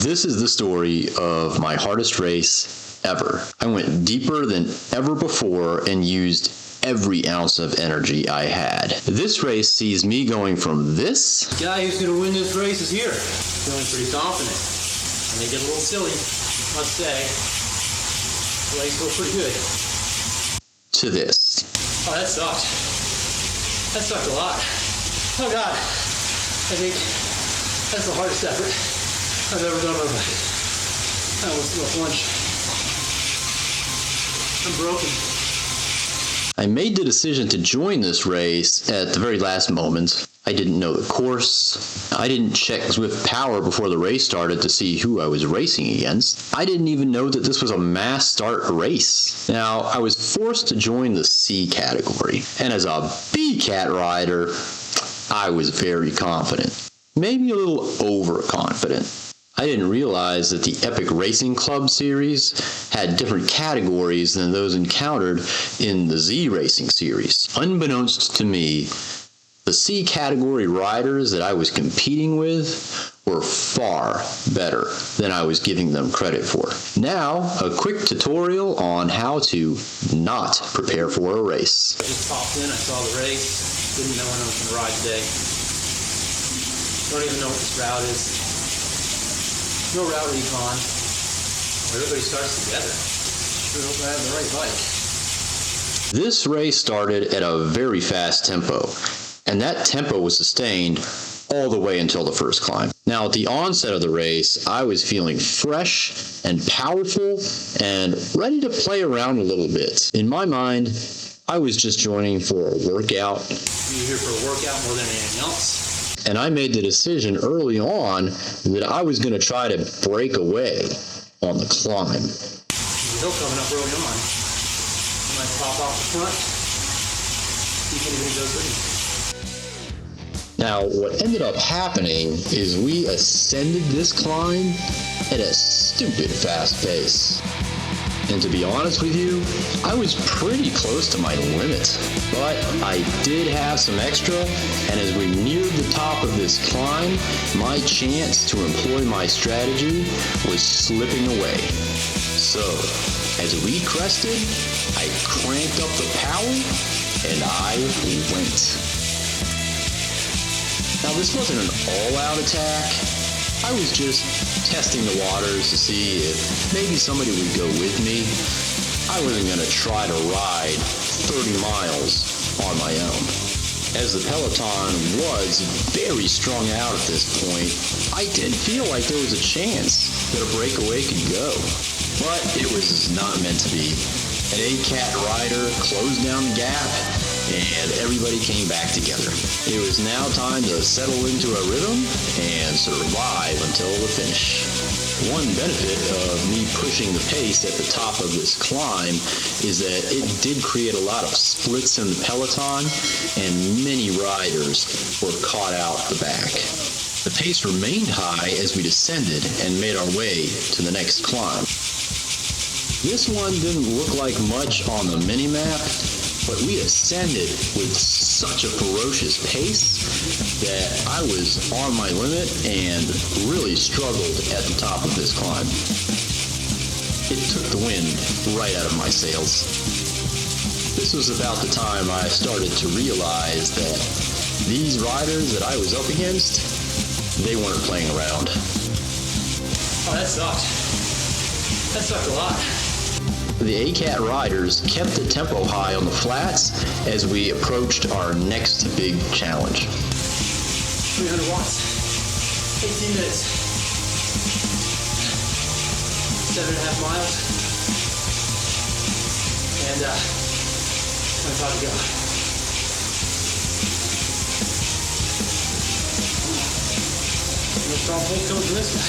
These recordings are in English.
This is the story of my hardest race ever. I went deeper than ever before and used every ounce of energy I had. This race sees me going from this. The guy who's going to win this race is here. Feeling pretty confident. I may get a little silly, must say. The legs feel pretty good. To this. Oh, that sucked. That sucked a lot. Oh God. I think that's the hardest effort I've ever done on a bike. That was a lunch. I'm broken. I made the decision to join this race at the very last moment. I didn't know the course. I didn't check Zwift Power before the race started to see who I was racing against. I didn't even know that this was a mass start race. Now, I was forced to join the C category, and as a B cat rider, I was very confident. Maybe a little overconfident. I didn't realize that the Epic Racing Club series had different categories than those encountered in the Z Racing series. Unbeknownst to me, the C category riders that I was competing with were far better than I was giving them credit for. Now, a quick tutorial on how to not prepare for a race. I just popped in, I saw the race, didn't know when I was going to ride today. Don't even know what this route is. No route recon. Everybody starts together. Sure hope I have the right bike. This race started at a very fast tempo, and that tempo was sustained all the way until the first climb. Now, at the onset of the race, I was feeling fresh and powerful and ready to play around a little bit. In my mind, I was just joining for a workout. You're here for a workout more than anything else. And I made the decision early on that I was going to try to break away on the climb. There's a hill coming up early on. I might pop off the front. See if anybody goes with me. Now, what ended up happening is we ascended this climb at a stupid fast pace. And to be honest with you, I was pretty close to my limit. But I did have some extra, and as we neared the top of this climb, my chance to employ my strategy was slipping away. So, as we crested, I cranked up the power, and I went. Now, this wasn't an all-out attack. I was just testing the waters to see if maybe somebody would go with me. I wasn't going to try to ride 30 miles on my own. As the peloton was very strung out at this point, I didn't feel like there was a chance that a breakaway could go. But it was not meant to be. An A-Cat rider closed down the gap, and everybody came back together. It was now time to settle into a rhythm and survive until the finish. One benefit of me pushing the pace at the top of this climb is that it did create a lot of splits in the peloton, and many riders were caught out the back. The pace remained high as we descended and made our way to the next climb. This one didn't look like much on the mini-map, but we ascended with such a ferocious pace that I was on my limit and really struggled at the top of this climb. It took the wind right out of my sails. This was about the time I started to realize that these riders that I was up against, they weren't playing around. Oh, that sucked. That sucked a lot. The A-Cat riders kept the tempo high on the flats as we approached our next big challenge. 300 watts, 18 minutes, 7.5 miles, and 25 to go. No strong pull coming from this guy.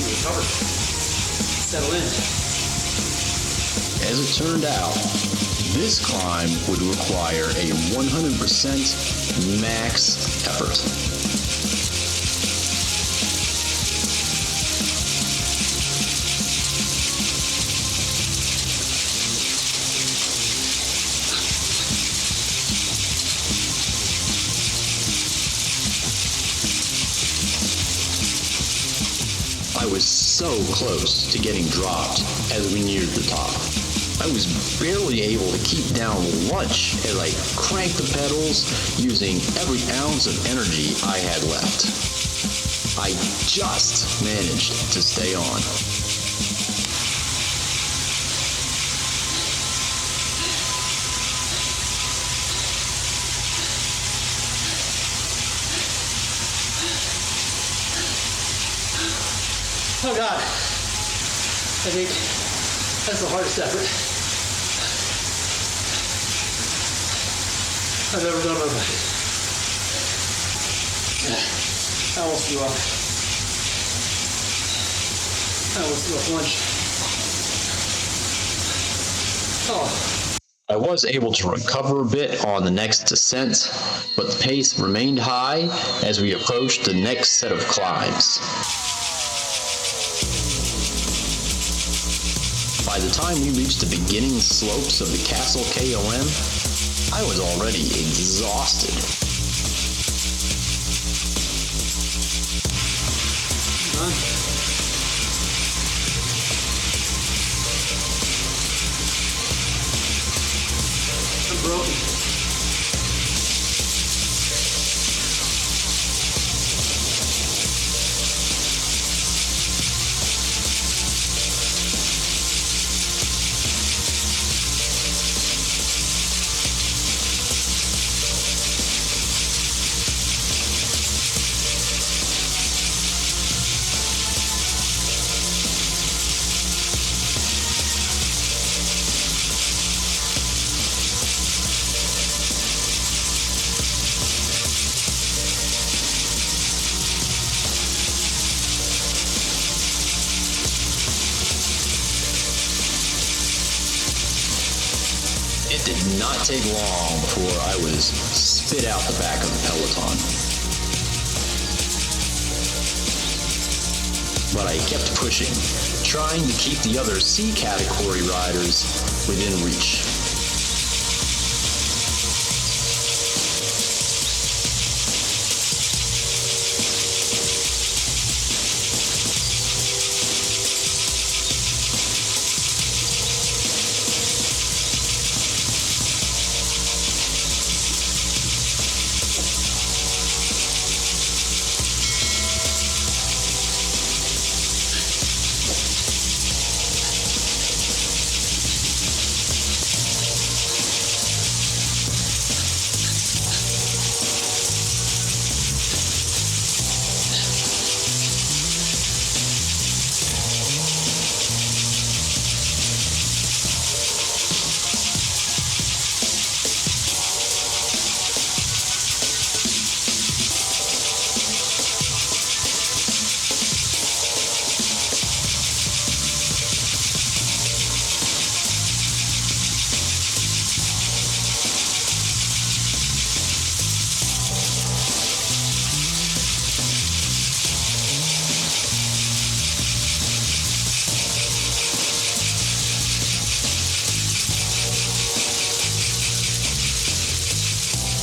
He recovered. Settle in. As it turned out, this climb would require a 100% max effort. I was so close to getting dropped as we neared the top. I was barely able to keep down lunch as I cranked the pedals using every ounce of energy I had left. I just managed to stay on. Oh God, I think that's the hardest effort I've ever done on my bike. I almost threw up. I almost threw up lunch. Oh. I was able to recover a bit on the next descent, but the pace remained high as we approached the next set of climbs. By the time we reached the beginning slopes of the Castle KOM, I was already exhausted. I'm broken. It did not take long before I was spit out the back of the peloton. But I kept pushing, trying to keep the other C category riders within reach.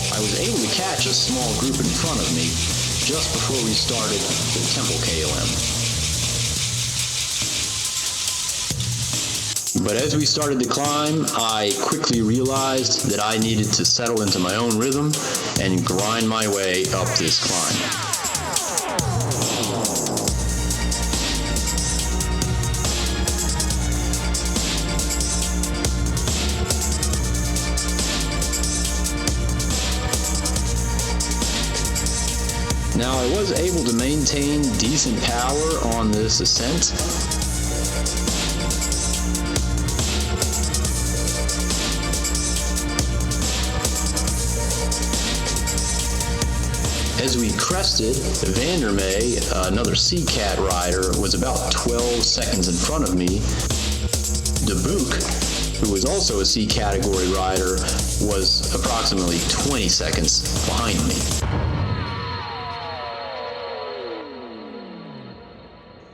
I was able to catch a small group in front of me just before we started the Temple KOM. But as we started the climb, I quickly realized that I needed to settle into my own rhythm and grind my way up this climb. Now, I was able to maintain decent power on this ascent. As we crested, Vandermeer, another C-Cat rider, was about 12 seconds in front of me. De Boek, who was also a C category rider, was approximately 20 seconds behind me.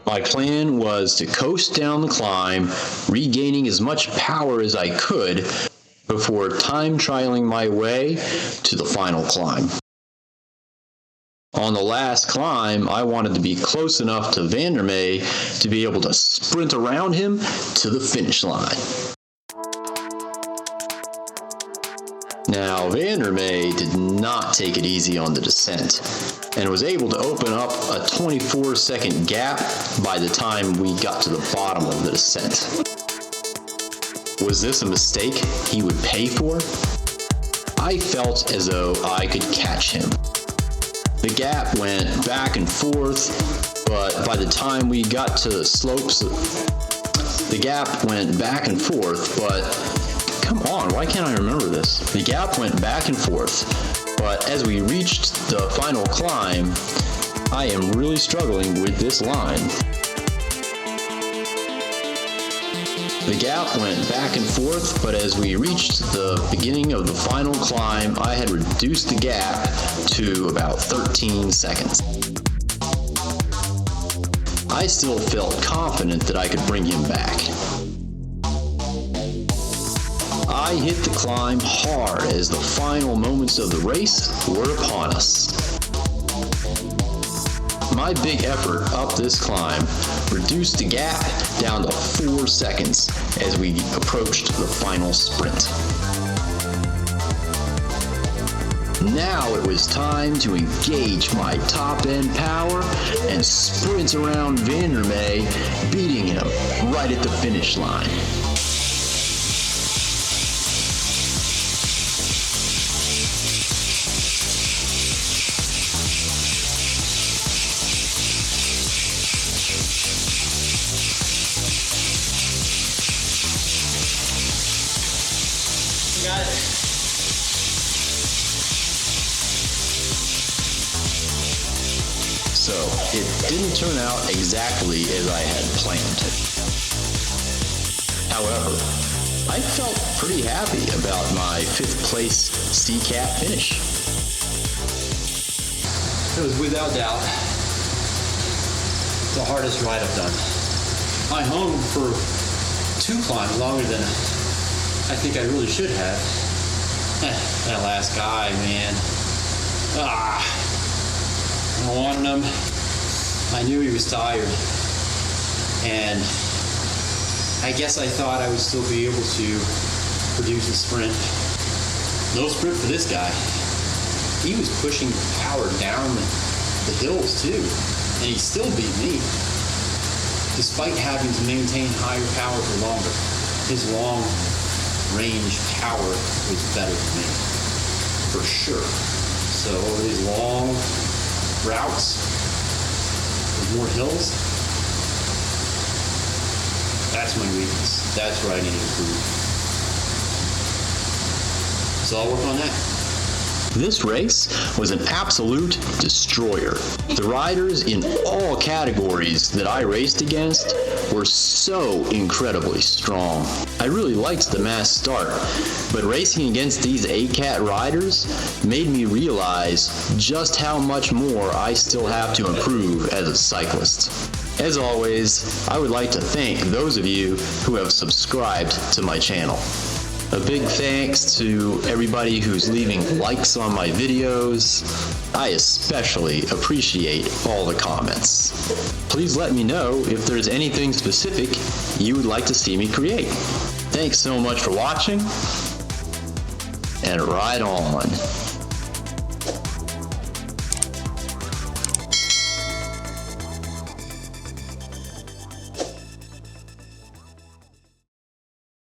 My plan was to coast down the climb, regaining as much power as I could before time trialing my way to the final climb. On the last climb, I wanted to be close enough to Vandermeer to be able to sprint around him to the finish line. Now, Vandermeer did not take it easy on the descent and was able to open up a 24-second gap by the time we got to the bottom of the descent. Was this a mistake he would pay for? I felt as though I could catch him. The gap went back and forth, but by the time we got to the slopes, the gap went back and forth, but come on, why can't I remember this? The gap went back and forth, but as we reached the final climb, I am really struggling with this line. The gap went back and forth, but as we reached the beginning of the final climb, I had reduced the gap to about 13 seconds. I still felt confident that I could bring him back. I hit the climb hard as the final moments of the race were upon us. My big effort up this climb reduced the gap down to 4 seconds as we approached the final sprint. Now it was time to engage my top-end power and sprint around Vandermeer, beating him right at the finish line. Got it. So it didn't turn out exactly as I had planned. However, I felt pretty happy about my 5th place CCAT finish. It was without doubt the hardest ride I've done. I hung for 2 climbs longer than I think I really should have. That last guy, man. I wanted him. I knew he was tired. And I guess I thought I would still be able to produce a sprint. No sprint for this guy. He was pushing power down the hills too. And he still beat me, despite having to maintain higher power for longer. His long range power was better than me, for sure. So over these long routes with more hills, that's my weakness. That's where I need to improve. So I'll work on that. This race was an absolute destroyer. The riders in all categories that I raced against were so incredibly strong. I really liked the mass start, but racing against these ACAT riders made me realize just how much more I still have to improve as a cyclist. As always, I would like to thank those of you who have subscribed to my channel. A big thanks to everybody who's leaving likes on my videos. I especially appreciate all the comments. Please let me know if there's anything specific you would like to see me create. Thanks so much for watching, and ride on.